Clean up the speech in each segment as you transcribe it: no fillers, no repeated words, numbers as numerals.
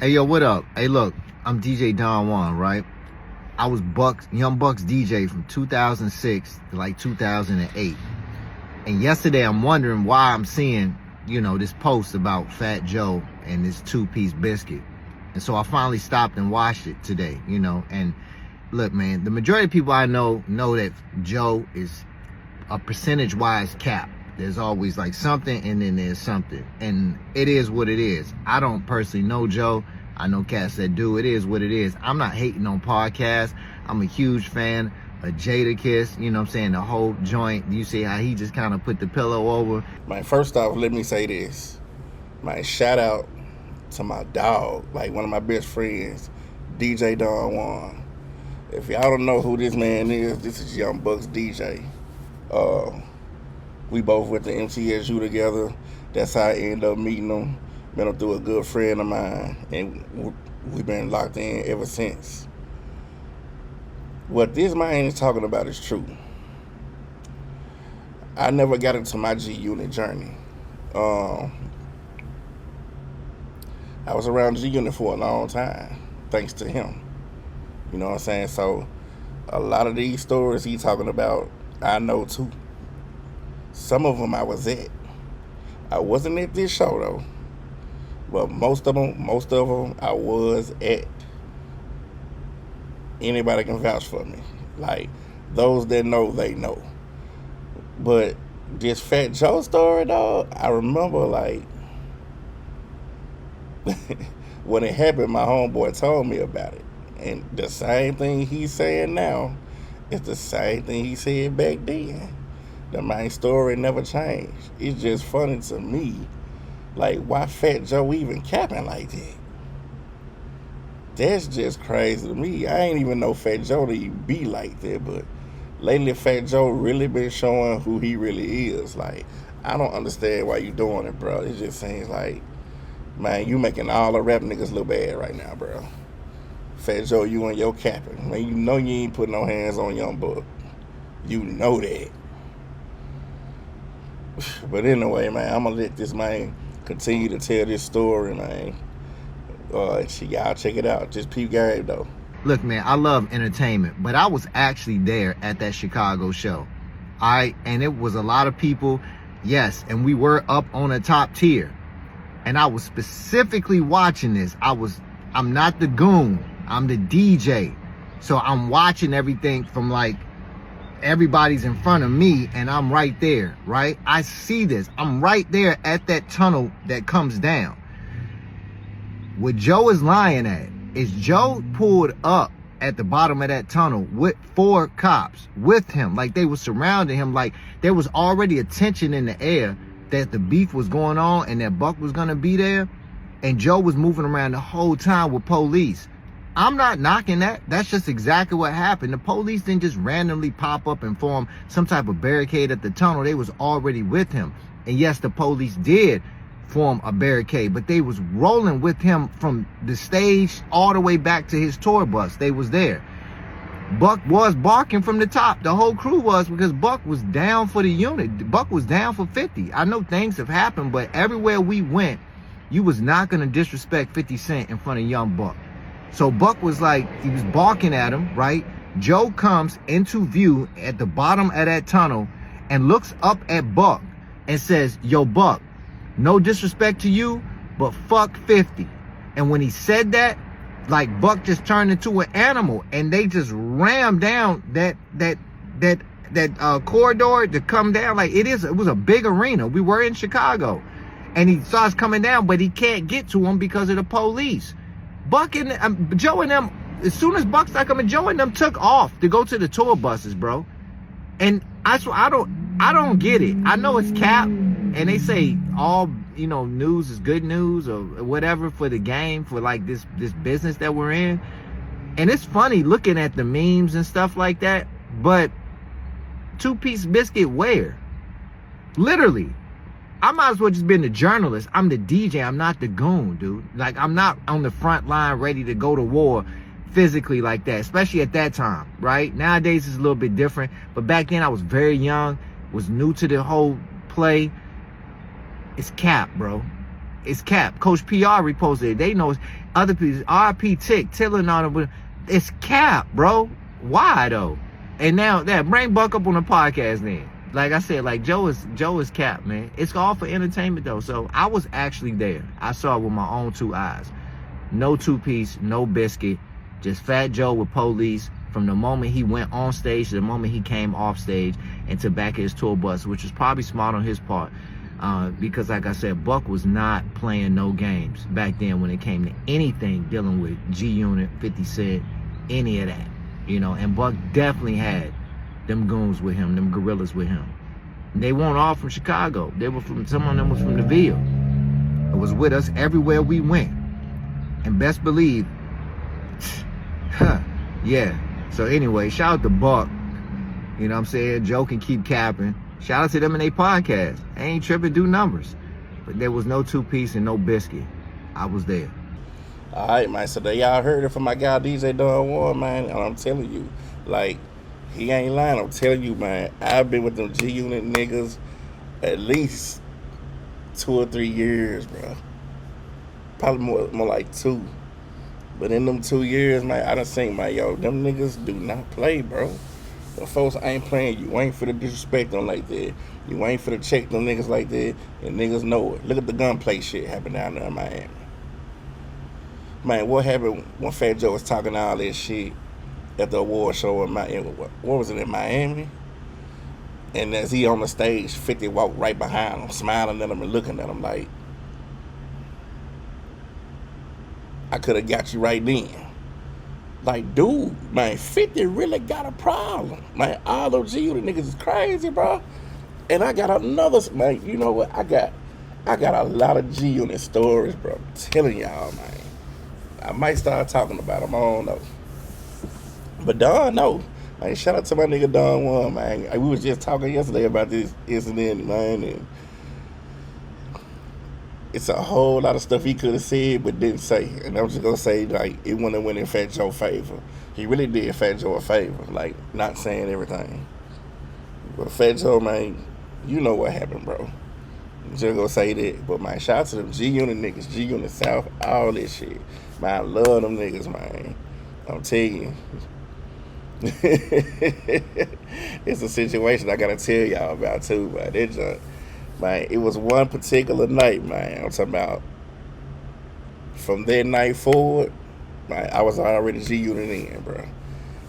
Hey, yo, what up? Hey, look, I'm DJ Don Juan, right? I was Young Buck's DJ from 2006 to like 2008. And yesterday I'm wondering why I'm seeing, this post about Fat Joe and this two-piece biscuit. And so I finally stopped and watched it today, and look, man, the majority of people I know that Joe is a percentage-wise cap. There's always like something and then there's something. And it is what it is. I don't personally know Joe. I know cats that do. It is what it is. I'm not hating on podcasts. I'm a huge fan of Jadakiss. You know what I'm saying? The whole joint. You see how he just kind of put the pillow over. Man, first off, let me say this. Man, shout out to my dog, like one of my best friends, DJ Don Juan. If y'all don't know who this man is, this is Young Buck's DJ. We both went to MTSU together. That's how I ended up meeting him. Met him through a good friend of mine, and we've been locked in ever since. What this man is talking about is true. I never got into my G-Unit journey. I was around G-Unit for a long time, thanks to him. You know what I'm saying? So a lot of these stories he talking about, I know too. Some of them I was at. I wasn't at this show though, but most of them I was at. Anybody can vouch for me. Like, those that know, they know. But this Fat Joe story, dog, I remember, like, when it happened, my homeboy told me about it. And the same thing he's saying now is the same thing he said back then. The main story never changed. It's just funny to me, like, why Fat Joe even capping like that? That's just crazy to me. I ain't even know Fat Joe to be like that, but lately Fat Joe really been showing who he really is. Like, I don't understand why you doing it, bro. It just seems like, man, you making all the rap niggas look bad right now, bro. Fat Joe, you and your capping. Man, you know you ain't putting no hands on Young Buck. You know that. But anyway, man, I'm gonna let this man continue to tell this story, man. Y'all check it out. Just peep game though. Look, man, I love entertainment, but I was actually there at that Chicago show. And it was a lot of people, yes, and we were up on a top tier. And I was specifically watching this. I'm not the goon, I'm the DJ. So I'm watching everything from like everybody's in front of me and I'm right there, right? I see this. I'm right there at that tunnel that comes down. What Joe is lying at is Joe pulled up at the bottom of that tunnel with 4 cops with him. Like, they were surrounding him. Like, there was already a tension in the air that the beef was going on and that Buck was going to be there. And Joe was moving around the whole time with police. I'm not knocking that. That's just exactly what happened. The police didn't just randomly pop up and form some type of barricade at the tunnel. They was already with him. And yes, the police did form a barricade, but they was rolling with him from the stage all the way back to his tour bus. They was there. Buck was barking from the top. The whole crew was, because Buck was down for the unit. Buck was down for 50. I know things have happened, but everywhere we went, you was not going to disrespect 50 Cent in front of Young Buck. So Buck was like, he was barking at him, right? Joe comes into view at the bottom of that tunnel and looks up at Buck and says, "Yo, Buck, no disrespect to you, but fuck 50. And when he said that, like, Buck just turned into an animal, and they just rammed down that corridor to come down. Like, it was a big arena. We were in Chicago, and he starts coming down, but he can't get to him because of the police. Buck and Joe and them, as soon as Buck started coming, Joe and them took off to go to the tour buses, bro. And I swear, I don't get it. I know it's cap, and they say all, news is good news or whatever for the game, for like this business that we're in. And it's funny looking at the memes and stuff like that, but two-piece biscuit where? Literally. I might as well just been the journalist. I'm the DJ. I'm not the goon, dude. Like, I'm not on the front line ready to go to war physically like that, especially at that time, right? Nowadays it's a little bit different, but back then I was very young, was new to the whole play. It's cap, bro. It's Cap. Coach PR reposted it. They know other people. RP Tick, Tiller, on it. It's Cap, bro. Why though? And now that bring Buck up on the podcast then. Like I said, like Joe is Cap, man. It's all for entertainment though. So I was actually there. I saw it with my own 2 eyes. No 2-piece, no biscuit. Just Fat Joe with police from the moment he went on stage to the moment he came off stage and to back his tour bus, which was probably smart on his part. Because like I said, Buck was not playing no games back then when it came to anything dealing with G-Unit, 50 Cent, any of that. You know, and Buck definitely had them goons with him, them gorillas with him. And they weren't all from Chicago. They were from, some of them was from the Ville. It was with us everywhere we went. And best believe, yeah. So anyway, shout out to Buck. You know what I'm saying? Joe can keep capping. Shout out to them in their podcast. I ain't tripping, do numbers. But there was no 2-piece and no biscuit. I was there. All right, man. So there y'all heard it from my guy DJ Don Juan, man. And I'm telling you, like, he ain't lying. I'm telling you, man. I've been with them G-Unit niggas at least 2 or 3 years, bro. Probably more like 2. But in them 2 years, man, I done seen, man, yo, them niggas do not play, bro. The folks ain't playing. You ain't for the disrespect them like that. You ain't for the check them niggas like that. And niggas know it. Look at the gunplay shit happen down there in Miami. Man, what happened when Fat Joe was talking all this shit at the award show in Miami? What was it, in Miami? And as he on the stage, 50 walked right behind him, smiling at him and looking at him like, I could have got you right then. Like, dude, man, 50 really got a problem. Man, all those G-Unit niggas is crazy, bro. And I got another, man, you know what? I got a lot of G-Unit stories, bro. I'm telling y'all, man. I might start talking about them. I don't know. But Don, no. Man, shout out to my nigga Don Juan, man. We was just talking yesterday about this incident, man. And it's a whole lot of stuff he could have said but didn't say. And I'm just going to say, like, it wouldn't have went in Fat Joe's favor. He really did Fat Joe a favor, like, not saying everything. But Fat Joe, man, you know what happened, bro. Just gonna say that. But, man, shout out to them G-Unit niggas, G-Unit South, all this shit. Man, I love them niggas, man. I'm telling you. It's a situation I gotta tell y'all about, too, man. Man, it was one particular night, man. I'm talking about from that night forward, man, I was already G-Unit in, bro.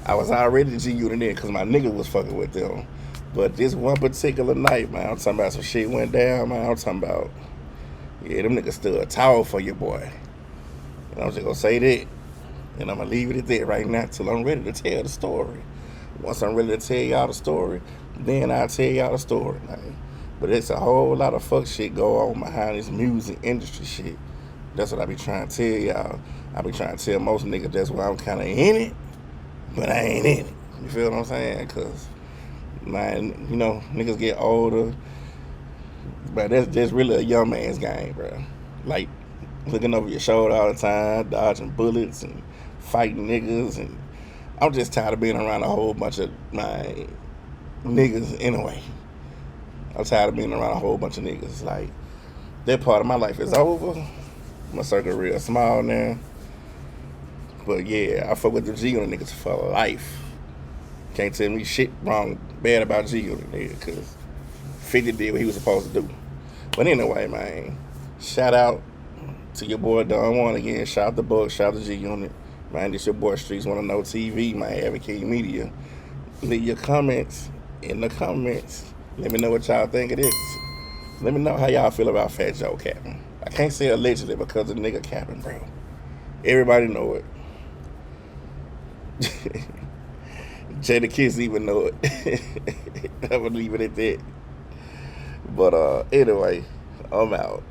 I was already G-Unit in because my nigga was fucking with them. But this one particular night, man, I'm talking about some shit went down, man. I'm talking about, yeah, them niggas stood tall for your boy. And I'm just gonna say that. And I'm gonna leave it at that right now till I'm ready to tell the story. Once I'm ready to tell y'all the story, then I'll tell y'all the story, man. But it's a whole lot of fuck shit go on behind this music industry shit. That's what I be trying to tell y'all. I be trying to tell most niggas that's why I'm kind of in it, but I ain't in it. You feel what I'm saying? Because, man, you know, niggas get older, but that's just really a young man's game, bro. Like, looking over your shoulder all the time, dodging bullets and fighting niggas. And I'm just tired of being around a whole bunch of my niggas anyway. I'm tired of being around a whole bunch of niggas. Like, that part of my life is over. My circle real small now. But yeah, I fuck with the G-Unit niggas for life. Can't tell me shit wrong, bad about G-Unit nigga, because 50 did what he was supposed to do. But anyway, man, shout out to your boy Don Juan again. Shout out to Buck, shout out to G-Unit. Man, this your boy Streets Wanna Know TV, my Advocate Media. Leave your comments in the comments. Let me know what y'all think of this. Let me know how y'all feel about Fat Joe capping. I can't say allegedly because the nigga capping, bro. Everybody know it. Jada Kiss even know it. I'm gonna leave it at that. But anyway, I'm out.